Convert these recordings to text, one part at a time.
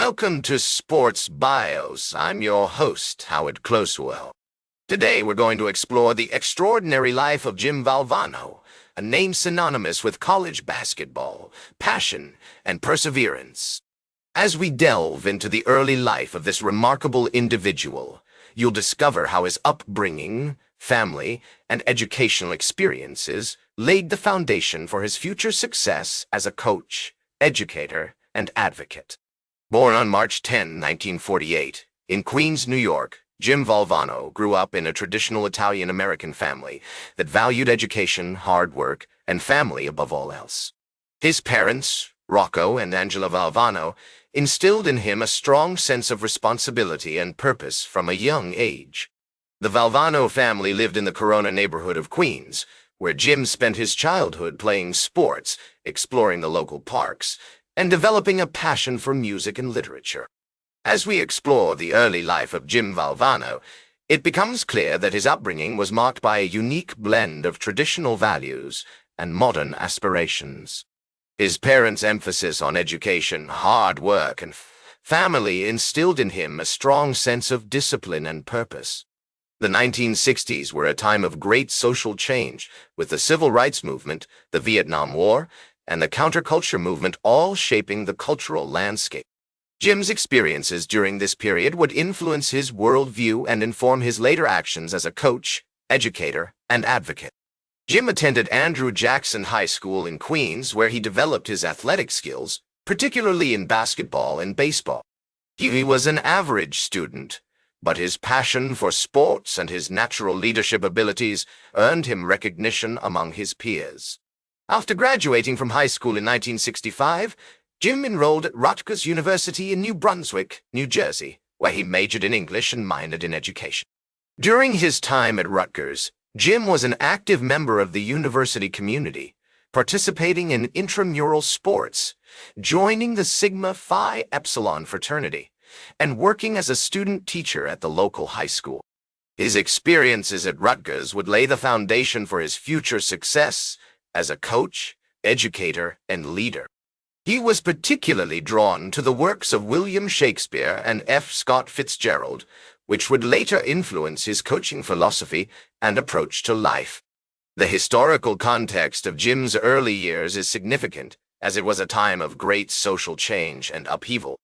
Welcome to Sports Bios. I'm your host, Howard Closewell. Today we're going to explore the extraordinary life of Jim Valvano, a name synonymous with college basketball, passion, and perseverance. As we delve into the early life of this remarkable individual, you'll discover how his upbringing, family, and educational experiences laid the foundation for his future success as a coach, educator, and advocate. Born on March 10, 1948, in Queens, New York, Jim Valvano grew up in a traditional Italian-American family that valued education, hard work, and family above all else. His parents, Rocco and Angela Valvano, instilled in him a strong sense of responsibility and purpose from a young age. The Valvano family lived in the Corona neighborhood of Queens, where Jim spent his childhood playing sports, exploring the local parks, and developing a passion for music and literature. As we explore the early life of Jim Valvano, it becomes clear that his upbringing was marked by a unique blend of traditional values and modern aspirations. His parents' emphasis on education, hard work, and family instilled in him a strong sense of discipline and purpose. The 1960s were a time of great social change, with the civil rights movement, the Vietnam War, and the counterculture movement all shaping the cultural landscape. Jim's experiences during this period would influence his worldview and inform his later actions as a coach, educator, and advocate. Jim attended Andrew Jackson High School in Queens, where he developed his athletic skills, particularly in basketball and baseball. He was an average student, but his passion for sports and his natural leadership abilities earned him recognition among his peers. After graduating from high school in 1965, Jim enrolled at Rutgers University in New Brunswick, New Jersey, where he majored in English and minored in education. During his time at Rutgers, Jim was an active member of the university community, participating in intramural sports, joining the Sigma Phi Epsilon fraternity, and working as a student teacher at the local high school. His experiences at Rutgers would lay the foundation for his future success as a coach, educator, and leader. He was particularly drawn to the works of William Shakespeare and F. Scott Fitzgerald, which would later influence his coaching philosophy and approach to life. The historical context of Jim's early years is significant, as it was a time of great social change and upheaval.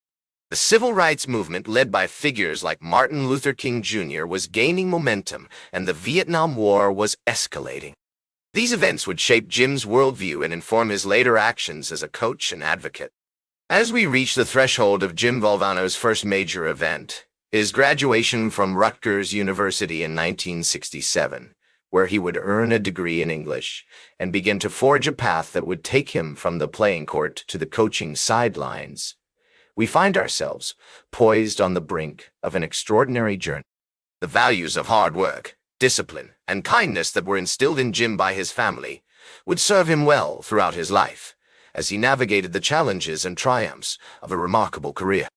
The civil rights movement, led by figures like Martin Luther King Jr., was gaining momentum, and the Vietnam War was escalating. These events would shape Jim's worldview and inform his later actions as a coach and advocate. As we reach the threshold of Jim Valvano's first major event, his graduation from Rutgers University in 1967, where he would earn a degree in English and begin to forge a path that would take him from the playing court to the coaching sidelines, we find ourselves poised on the brink of an extraordinary journey. The values of hard work, discipline, and kindness that were instilled in Jim by his family would serve him well throughout his life, as he navigated the challenges and triumphs of a remarkable career.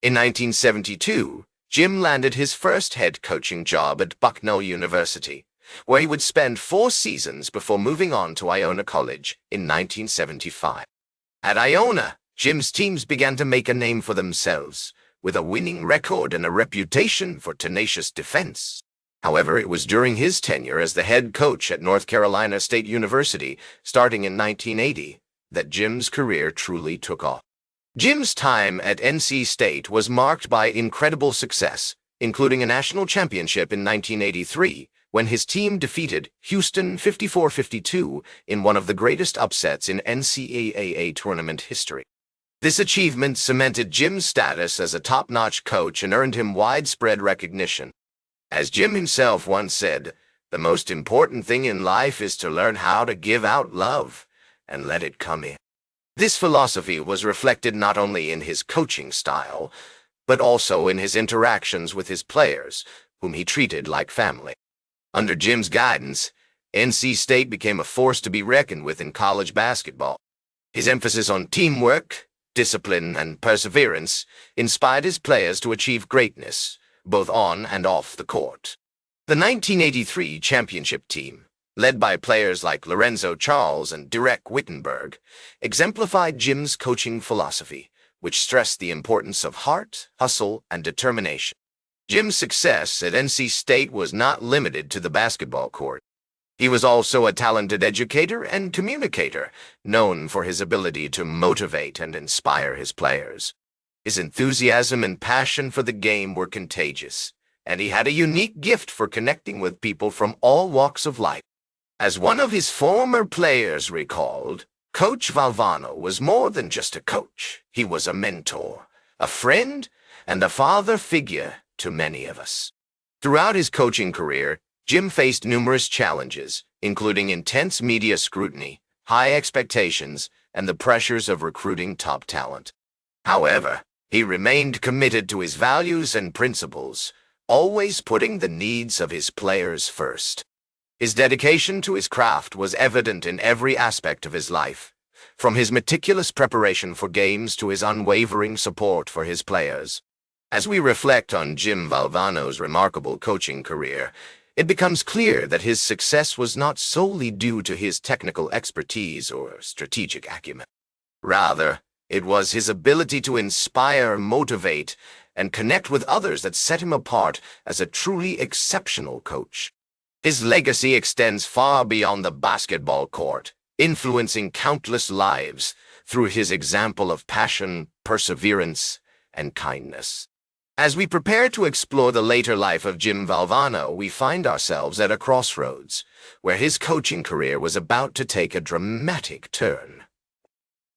In 1972, Jim landed his first head coaching job at Bucknell University, where he would spend 4 seasons before moving on to Iona College in 1975. At Iona, Jim's teams began to make a name for themselves, with a winning record and a reputation for tenacious defense. However, it was during his tenure as the head coach at North Carolina State University, starting in 1980, that Jim's career truly took off. Jim's time at NC State was marked by incredible success, including a national championship in 1983, when his team defeated Houston 54-52 in one of the greatest upsets in NCAA tournament history. This achievement cemented Jim's status as a top-notch coach and earned him widespread recognition. As Jim himself once said, "The most important thing in life is to learn how to give out love and let it come in." This philosophy was reflected not only in his coaching style, but also in his interactions with his players, whom he treated like family. Under Jim's guidance, NC State became a force to be reckoned with in college basketball. His emphasis on teamwork, discipline, and perseverance inspired his players to achieve greatness, both on and off the court. The 1983 championship team, led by players like Lorenzo Charles and Derek Wittenberg, exemplified Jim's coaching philosophy, which stressed the importance of heart, hustle, and determination. Jim's success at NC State was not limited to the basketball court. He was also a talented educator and communicator, known for his ability to motivate and inspire his players. His enthusiasm and passion for the game were contagious, and he had a unique gift for connecting with people from all walks of life. As one of his former players recalled, Coach Valvano was more than just a coach. He was a mentor, a friend, and a father figure to many of us. Throughout his coaching career, Jim faced numerous challenges, including intense media scrutiny, high expectations, and the pressures of recruiting top talent. However, he remained committed to his values and principles, always putting the needs of his players first. His dedication to his craft was evident in every aspect of his life, from his meticulous preparation for games to his unwavering support for his players. As we reflect on Jim Valvano's remarkable coaching career, it becomes clear that his success was not solely due to his technical expertise or strategic acumen. Rather, it was his ability to inspire, motivate, and connect with others that set him apart as a truly exceptional coach. His legacy extends far beyond the basketball court, influencing countless lives through his example of passion, perseverance, and kindness. As we prepare to explore the later life of Jim Valvano, we find ourselves at a crossroads, where his coaching career was about to take a dramatic turn.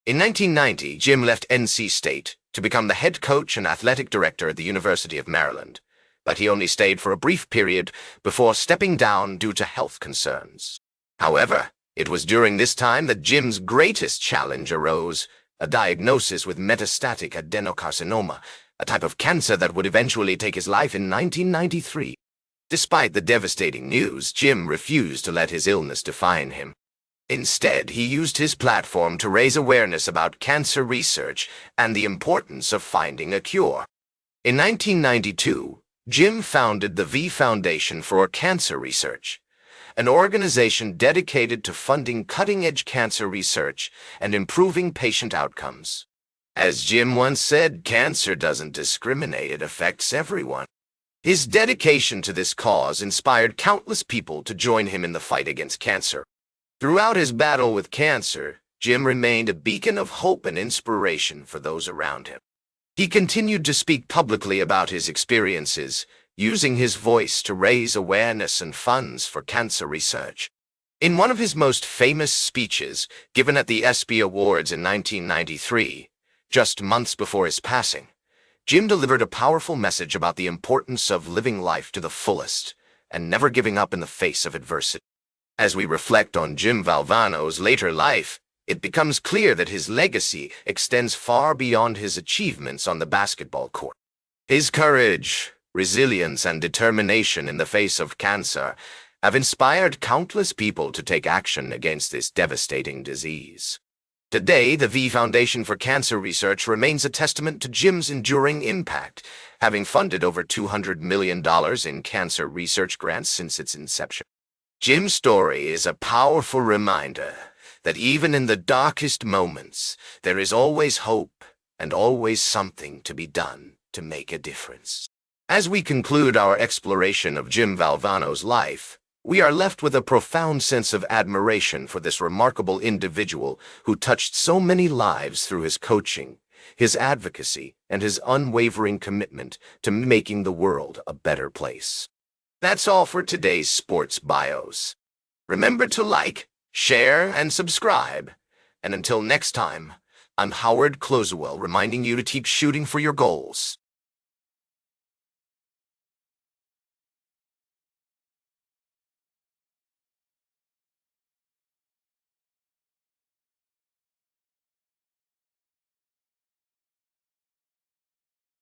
In 1990, Jim left NC State to become the head coach and athletic director at the University of Maryland, but he only stayed for a brief period before stepping down due to health concerns. However, it was during this time that Jim's greatest challenge arose, a diagnosis with metastatic adenocarcinoma, a type of cancer that would eventually take his life in 1993. Despite the devastating news, Jim refused to let his illness define him. Instead, he used his platform to raise awareness about cancer research and the importance of finding a cure. In 1992, Jim founded the V Foundation for Cancer Research, an organization dedicated to funding cutting-edge cancer research and improving patient outcomes. As Jim once said, cancer doesn't discriminate, it affects everyone. His dedication to this cause inspired countless people to join him in the fight against cancer. Throughout his battle with cancer, Jim remained a beacon of hope and inspiration for those around him. He continued to speak publicly about his experiences, using his voice to raise awareness and funds for cancer research. In one of his most famous speeches, given at the ESPY Awards in 1993, just months before his passing, Jim delivered a powerful message about the importance of living life to the fullest and never giving up in the face of adversity. As we reflect on Jim Valvano's later life, it becomes clear that his legacy extends far beyond his achievements on the basketball court. His courage, resilience, and determination in the face of cancer have inspired countless people to take action against this devastating disease. Today, the V Foundation for Cancer Research remains a testament to Jim's enduring impact, having funded over $200 million in cancer research grants since its inception. Jim's story is a powerful reminder that even in the darkest moments, there is always hope and always something to be done to make a difference. As we conclude our exploration of Jim Valvano's life, we are left with a profound sense of admiration for this remarkable individual who touched so many lives through his coaching, his advocacy, and his unwavering commitment to making the world a better place. That's all for today's Sports Bios. Remember to like, share, and subscribe. And until next time, I'm Howard Closewell, reminding you to keep shooting for your goals.